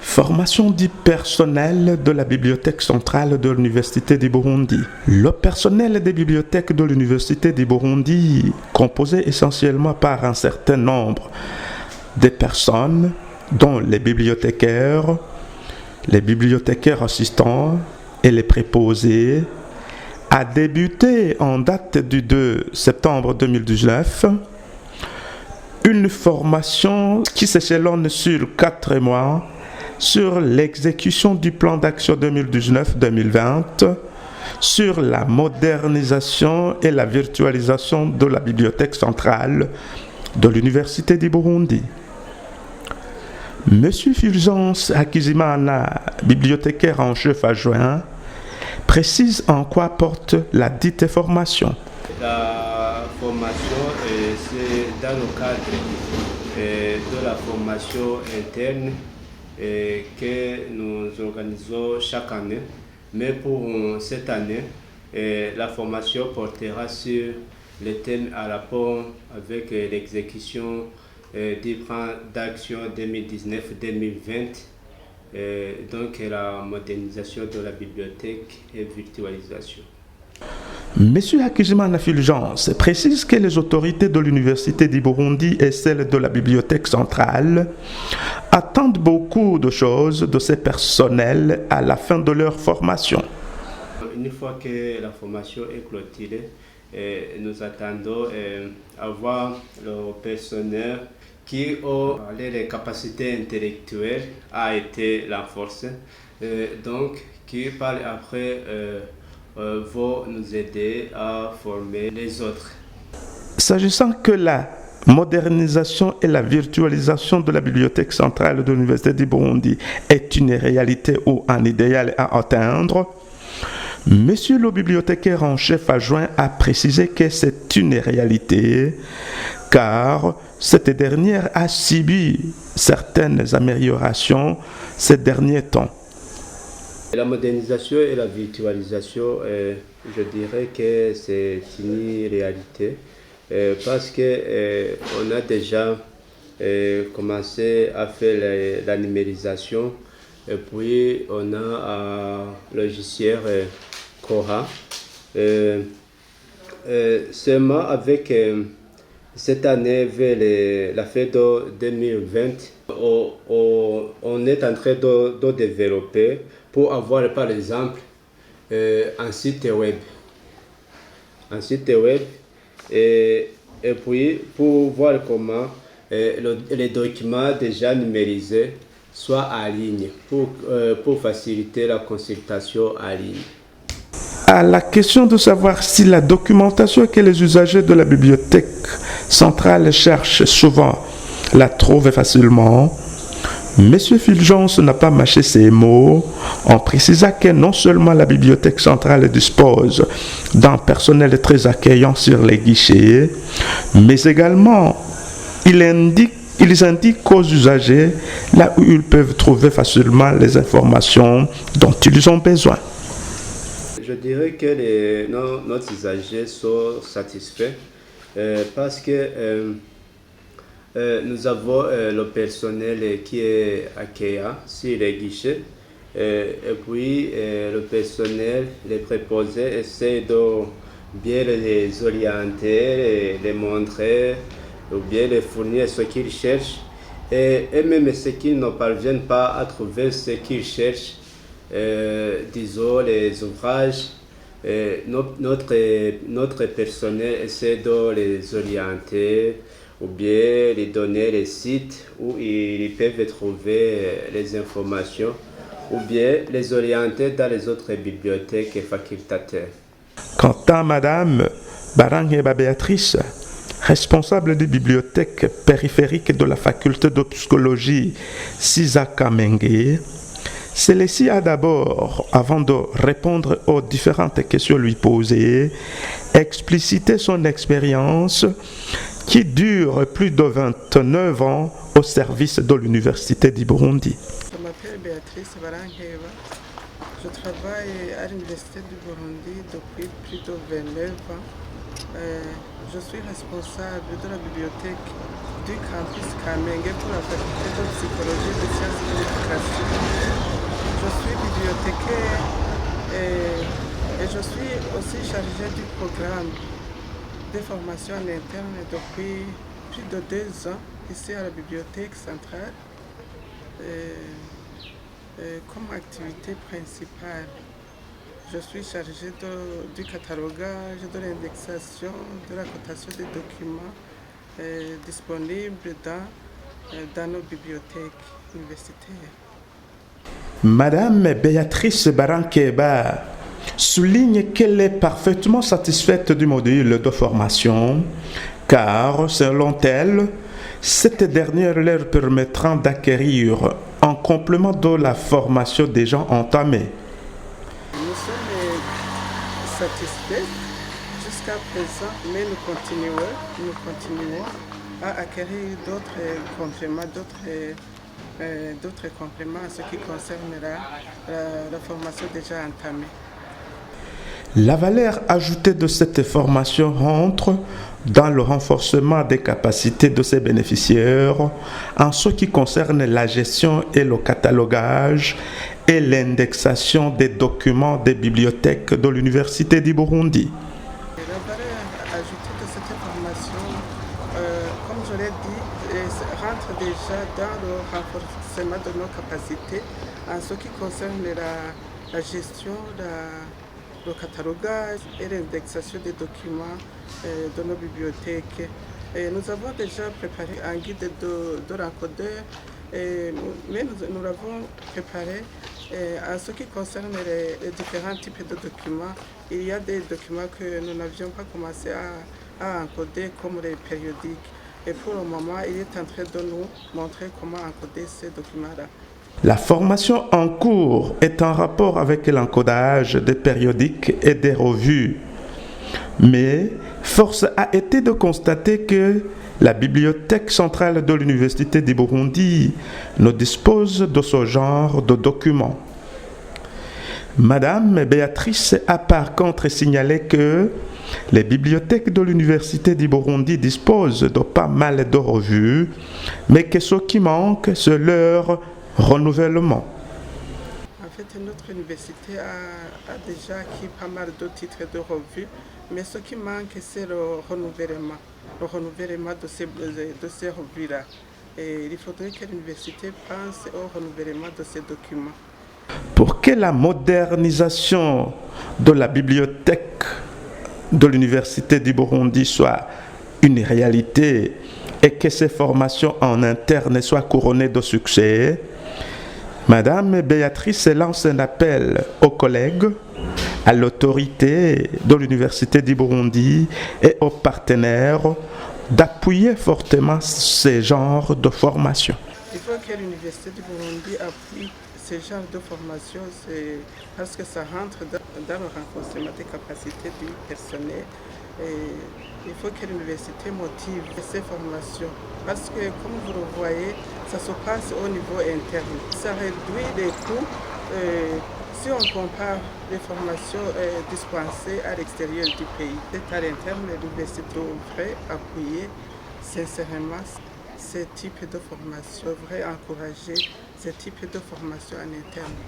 Formation du personnel de la Bibliothèque centrale de l'Université du Burundi. Le personnel des bibliothèques de l'Université du Burundi, composé essentiellement par un certain nombre de personnes, dont les bibliothécaires assistants et les préposés, a débuté en date du 2 septembre 2019 une formation qui s'échelonne sur 4 mois sur l'exécution du plan d'action 2019-2020, sur la modernisation et la virtualisation de la bibliothèque centrale de l'Université du Burundi. Monsieur Fulgence Hakizimana, bibliothécaire en chef adjoint, précise en quoi porte la dite formation. La formation, c'est dans le cadre de la formation interne que nous organisons chaque année. Mais pour cette année, la formation portera sur les thèmes à rapport avec l'exécution du plan d'action 2019-2020, donc la modernisation de la bibliothèque et virtualisation. Monsieur Hakizimana Fulgence précise que les autorités de l'Université du Burundi et celles de la Bibliothèque centrale attendent beaucoup de choses de ces personnels à la fin de leur formation. Une fois que la formation est clôturée, nous attendons avoir le personnel qui a les capacités intellectuelles a été renforcées, donc qui par après vont nous aider à former les autres. S'agissant que la modernisation et la virtualisation de la bibliothèque centrale de l'Université du Burundi est une réalité ou un idéal à atteindre, Monsieur le bibliothécaire en chef adjoint a précisé que c'est une réalité car cette dernière a subi certaines améliorations ces derniers temps. La modernisation et la virtualisation, je dirais que c'est une réalité parce qu'on a déjà commencé à faire la numérisation et puis on a un logiciel Cora. Seulement avec cette année, vers la fête de 2020, on est en train de développer pour avoir par exemple un site web. Et puis pour voir comment les documents déjà numérisés soient en ligne, pour faciliter la consultation en ligne. À la question de savoir si la documentation que les usagers de la bibliothèque centrale cherchent souvent la trouvent facilement, M. Fulgence n'a pas mâché ses mots en précisant que non seulement la bibliothèque centrale dispose d'un personnel très accueillant sur les guichets, mais également ils indiquent aux usagers là où ils peuvent trouver facilement les informations dont ils ont besoin. Je dirais que nos usagers sont satisfaits parce que nous avons le personnel qui est accueillant sur les guichets et puis le personnel, les préposés, essaie de bien les orienter, les montrer ou bien les fournir ce qu'ils cherchent et même ceux qui ne parviennent pas à trouver ce qu'ils cherchent. Disons les ouvrages, notre personnel essaie de les orienter ou bien les donner les sites où ils peuvent trouver les informations ou bien les orienter dans les autres bibliothèques et facultataires. Quant à Madame Barangheba Béatrice, responsable des bibliothèques périphériques de la faculté de psychologie Sisaka Mengue, celle-ci a d'abord, avant de répondre aux différentes questions lui posées, explicité son expérience qui dure plus de 29 ans au service de l'Université du Burundi. Je m'appelle Béatrice Barangheba. Je travaille à l'Université du Burundi depuis plus de 29 ans. Je suis responsable de la bibliothèque du campus Kamenge pour la faculté de psychologie et de sciences de l'éducation. et je suis aussi chargée du programme de formation en interne depuis plus de 2 ans ici à la Bibliothèque centrale. Comme activité principale, je suis chargée du catalogage, de l'indexation, de la cotation des documents disponibles dans nos bibliothèques universitaires. Madame Béatrice Barankeba souligne qu'elle est parfaitement satisfaite du module de formation, car, selon elle, cette dernière leur permettra d'acquérir en complément de la formation déjà entamée. Nous sommes satisfaits jusqu'à présent, mais nous continuons à acquérir d'autres compléments, en ce qui concerne la formation déjà entamée. La valeur ajoutée de cette formation rentre dans le renforcement des capacités de ses bénéficiaires en ce qui concerne la gestion et le catalogage et l'indexation des documents des bibliothèques de l'Université du Burundi. La valeur ajoutée de cette formation, comme je l'ai dit, rentre déjà dans le renforcement de nos capacités en ce qui concerne la gestion, le catalogage et l'indexation des documents de nos bibliothèques. Et nous avons déjà préparé un guide de l'encodeur, mais nous l'avons préparé en ce qui concerne les différents types de documents. Il y a des documents que nous n'avions pas commencé à encoder comme les périodiques. Et pour le moment, il est en train de nous montrer comment encoder ces documents-là. La formation en cours est en rapport avec l'encodage des périodiques et des revues. Mais force a été de constater que la Bibliothèque centrale de l'Université du Burundi ne dispose de ce genre de documents. Madame Béatrice a par contre signalé que les bibliothèques de l'Université du Burundi disposent de pas mal de revues, mais que ce qui manque, c'est leur renouvellement. En fait, notre université a déjà acquis pas mal de titres de revues, mais ce qui manque, c'est le renouvellement de ces revues-là. Et il faudrait que l'université pense au renouvellement de ces documents. Pour que la modernisation de la bibliothèque de l'Université du Burundi soit une réalité et que ces formations en interne soient couronnées de succès, Madame Béatrice lance un appel aux collègues, à l'autorité de l'Université du Burundi et aux partenaires d'appuyer fortement ces genres de formation. Il faut que l'Université du Burundi appuie ce genre de formation, parce que ça rentre dans le renforcement des capacités du personnel. Et il faut que l'université motive ces formations, parce que comme vous le voyez, ça se passe au niveau interne. Ça réduit les coûts si on compare les formations dispensées à l'extérieur du pays. C'est à l'interne, l'université devrait appuyer sincèrement ce type de formation, devrait encourager ce type de formation en interne.